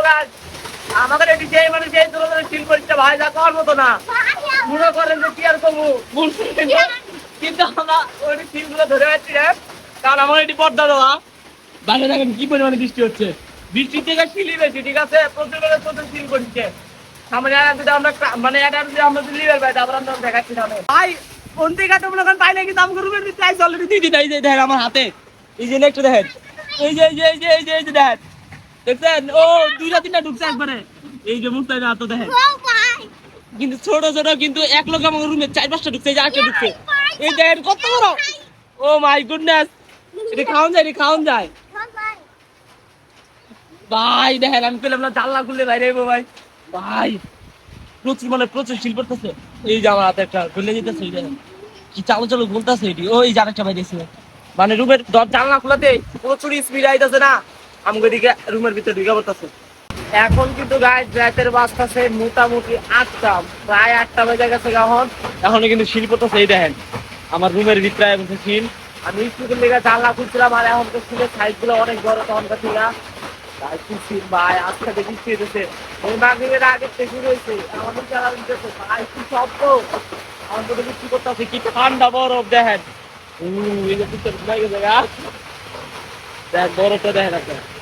গাছ আমাদের এটি যেই মানে সেই ধরনের শিল পরীক্ষা ভাই যা করার মতো না মনে করেন যে কি আর করবো কিন্তু আমরা ওই শিলগুলো ধরে পাচ্ছি না কারণ আমার এটি পর্দা দেওয়া বাইরে দেখেন কি পরিমাণে বৃষ্টি হচ্ছে বৃষ্টির থেকে শিলই বেশি ঠিক আছে প্রচুর শিল পড়ছে সামনে যদি আমরা মানে এটা যদি আমরা যদি লিভার পাই তারপর আমরা দেখাচ্ছি না ভাই কোন থেকে মনে করেন পাইলে কিন্তু আমাকে রুমের প্রাইস অলরেডি দিয়ে দিই এই যে দেখেন আমার হাতে এই যে একটু দেখেন এই যে দেখেন দেখছেন ও দুইটা তিনটা ঢুকছে একবারে এই যে মুক্তাই না তো দেখেন কিন্তু ছোট ছোট কিন্তু এক লোক আমার রুমে 4-5টা ঢুকছে এই যে আটটা ঢুকছে এই দেখেন কত বড় ও মাই গুডনেস এটা খাওন যায় ভাই দেখেন আমি পেলাম না জানলা খুললে বাইরে ভাই ভাই প্রচুর শিল পড়তেছে এই যে আমার হাতে একটা খুলে যেতেছে এই দেখেন কি চালু বলতেছে এটি ওই যে আরেকটা বাইরেছে মানে রুমের জানলা খোলাতে প্রচুর স্পিড আইতেছে না আমাকে দিকে রুমের ভিতরে ঢুকে পড়তেছে এখন কিন্তু গাইস রাতের বাজতেছে মোটামুটি 8টা প্রায় 8টা বেজে গেছে এখনো কিন্তু শিল পড়তেছে এই দেখেন আমার রুমের ভিতরে শিল আমি স্কুলের লেগে জানলা খুলছিলাম আর এখন তো শিলের সাইজ গুলো অনেক বড় তখনকার থেকে ভাই আজকে বৃষ্টি হয়েছে ওই মাগরিবের আগে থেকে শুরু হয়েছে আমাদের জানা দিতেছে ভাই কি শব্দ আমার তো বৃষ্টি করতেছে কি ঠান্ডা বরফ দেখেন এই যে পিছনে ঘুমাই গেছে গা দেখ বরফটা দেখেন আপনার